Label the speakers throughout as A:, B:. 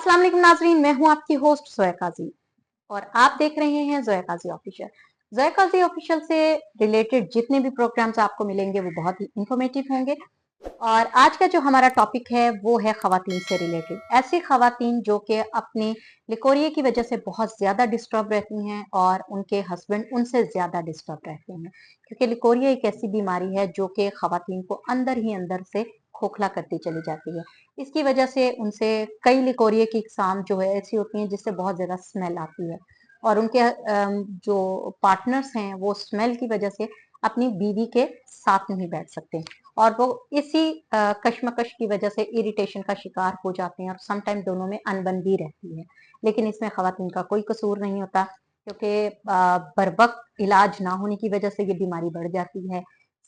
A: अस्सलाम वालेकुम नाजरीन, मैं हूं आपकी होस्ट जोया काजी और आप देख रहे हैं जोया काजी ऑफिशियल। जोया काजी ऑफिशियल से रिलेटेड जितने भी प्रोग्राम्स आपको मिलेंगे वो बहुत ही इंफॉर्मेटिव होंगे। और आज का जो हमारा टॉपिक है वो है खवातीन से रिलेटेड। ऐसी खवातीन जो कि अपने लिकोरिया की वजह से बहुत ज्यादा डिस्टर्ब रहती हैं और उनके हस्बैंड उनसे ज्यादा डिस्टर्ब रहते हैं, क्योंकि लिकोरिया एक ऐसी बीमारी है जो कि खवातीन को अंदर ही अंदर से खोखला करती चली जाती है। इसकी वजह से उनसे कई लिकोरिया की इकसाम जो है ऐसी होती हैं जिससे बहुत ज्यादा स्मेल आती है और उनके जो पार्टनर्स हैं वो स्मेल की वजह से अपनी बीवी के साथ नहीं बैठ सकते और वो इसी कश्मकश की वजह से इरिटेशन का शिकार हो जाते हैं और समटाइम दोनों में अनबन भी रहती है। लेकिन इसमें खवातीन का कोई कसूर नहीं होता, क्योंकि बर वक्त इलाज ना होने की वजह से ये बीमारी बढ़ जाती है।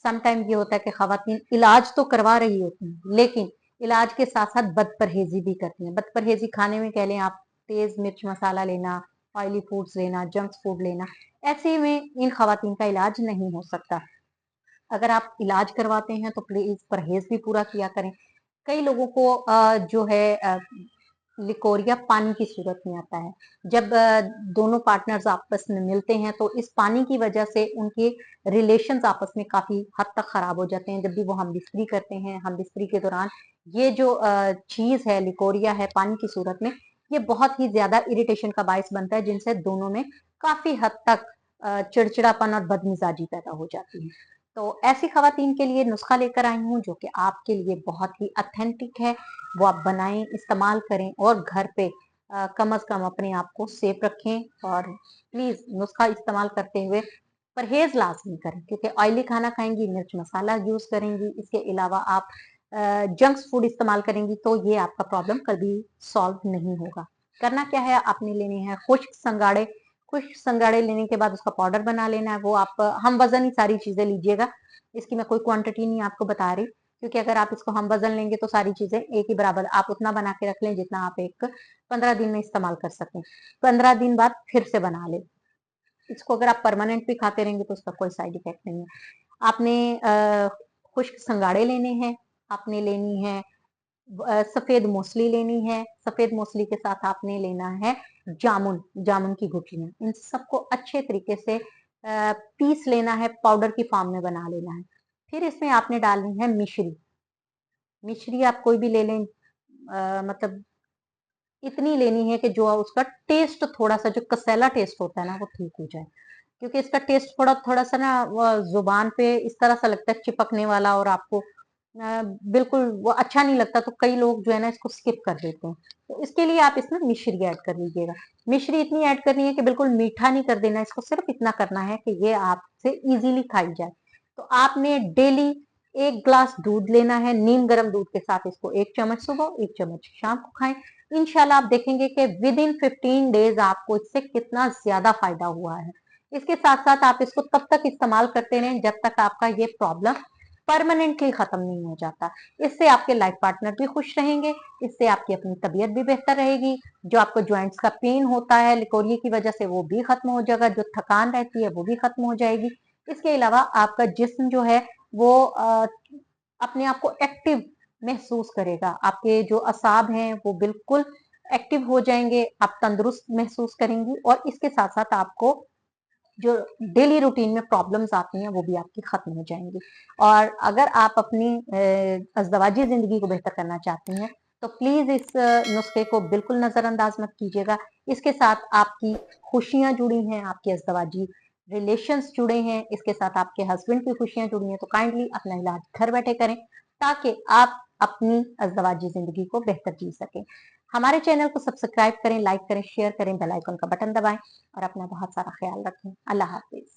A: समटाइम ये होता है कि खवातीन इलाज तो करवा रही होती हैं लेकिन इलाज के साथ साथ बदपरहेजी भी करती हैं। बदपरहेजी खाने में कह लें आप, तेज मिर्च मसाला लेना, ऑयली फूड्स लेना, जंक फूड लेना, ऐसे में इन खवातीन का इलाज नहीं हो सकता। अगर आप इलाज करवाते हैं तो प्लीज परहेज भी पूरा किया करें। कई लोगों को जो है लिकोरिया पानी की सूरत में आता है। जब दोनों पार्टनर्स आपस में मिलते हैं तो इस पानी की वजह से उनके रिलेशंस आपस में काफी हद तक खराब हो जाते हैं। जब भी वो हम बिस्तरी करते हैं, हम बिस्तरी के दौरान ये जो चीज है लिकोरिया है पानी की सूरत में, ये बहुत ही ज्यादा इरिटेशन का बायस बनता है, जिनसे दोनों में काफी हद तक चिड़चिड़ापन और बदमिजाजी पैदा हो जाती है। तो ऐसी खवातीन के लिए नुस्खा लेकर आई हूँ जो कि आपके लिए बहुत ही ऑथेंटिक है। वो आप बनाएं, इस्तेमाल करें और घर पे कम से कम अपने आप को सेफ रखें। और प्लीज नुस्खा इस्तेमाल करते हुए परहेज लाजमी करें, क्योंकि ऑयली खाना खाएंगी, मिर्च मसाला यूज करेंगी, इसके अलावा आप जंक फूड इस्तेमाल करेंगी तो ये आपका प्रॉब्लम कभी सॉल्व नहीं होगा। करना क्या है, आपने लेने हैं खुश्क संगाड़े। खुश्क संगाड़े लेने के बाद उसका पाउडर बना लेना है। वो आप हम वजन ही सारी चीजें लीजिएगा, इसकी मैं कोई क्वांटिटी नहीं आपको बता रही, क्योंकि अगर आप इसको हम वजन लेंगे तो सारी चीजें एक ही बराबर, आप उतना बना के रख लें जितना आप एक 15 दिन में इस्तेमाल कर सकें। 15 दिन बाद फिर से बना लें। इसको अगर आप परमानेंट भी खाते रहेंगे तो उसका कोई साइड इफेक्ट नहीं है। आपने खुश्क संगाड़े लेने हैं, आपने लेनी है सफेद मौसली लेनी है। सफेद मौसली के साथ आपने लेना है जामुन, जामुन की गुठलियां। इन सबको अच्छे तरीके से पीस लेना है, पाउडर की फॉर्म में बना लेना है। फिर इसमें आपने डालनी है मिश्री। मिश्री आप कोई भी ले लें, मतलब इतनी लेनी है कि जो उसका टेस्ट थोड़ा सा, जो कसेला टेस्ट होता है ना, वो ठीक हो जाए। क्योंकि इसका टेस्ट थोड़ा थोड़ा सा ना जुबान पे इस तरह सा लगता है चिपकने वाला, और आपको बिल्कुल वो अच्छा नहीं लगता, तो कई लोग जो है ना इसको स्किप कर देते हैं। तो इसके लिए आप इसमें मिश्री ऐड कर लीजिएगा। मिश्री इतनी ऐड करनी है कि बिल्कुल मीठा नहीं कर देना, इसको सिर्फ इतना करना है कि ये आपसे इजीली खाई जाए। तो आपने डेली 1 ग्लास दूध लेना है, नीम गर्म दूध के साथ इसको 1 चम्मच सुबह, 1 चम्मच शाम को खाएं। इंशाल्लाह आप देखेंगे कि विद इन 15 डेज आपको इससे कितना ज्यादा फायदा हुआ है। इसके साथ साथ आप इसको तब तक इस्तेमाल करते रहें जब तक आपका ये प्रॉब्लम परमानेंटली खत्म नहीं हो जाता। इससे आपके लाइफ पार्टनर भी खुश रहेंगे, इससे आपकी अपनी तबीयत भी बेहतर रहेगी। जो आपको ज्वाइंट्स का पेन होता है लिकोरिया की वजह से वो भी खत्म हो जाएगा, जो थकान रहती है वो भी खत्म हो जाएगी। इसके अलावा आपका जिस्म जो है वो अपने आप को एक्टिव महसूस करेगा। आपके जो असाब हैं वो बिल्कुल एक्टिव हो जाएंगे, आप तंदुरुस्त महसूस करेंगी और इसके साथ साथ आपको जो डेली रूटीन में प्रॉब्लम्स आती हैं वो भी आपकी खत्म हो जाएंगी। और अगर आप अपनी अज़दवाजी जिंदगी को बेहतर करना चाहती हैं तो प्लीज इस नुस्खे को बिल्कुल नजरअंदाज मत कीजिएगा। इसके साथ आपकी खुशियां जुड़ी हैं, आपके अज़दवाजी रिलेशंस जुड़े हैं, इसके साथ आपके हस्बैंड की खुशियां जुड़ी हैं। तो काइंडली अपना इलाज घर बैठे करें ताकि आप अपनी अज़दवाजी जिंदगी को बेहतर जी सकें। हमारे चैनल को सब्सक्राइब करें, लाइक करें, शेयर करें, बेल आइकन का बटन दबाएं और अपना बहुत सारा ख्याल रखें। अल्लाह हाफिज।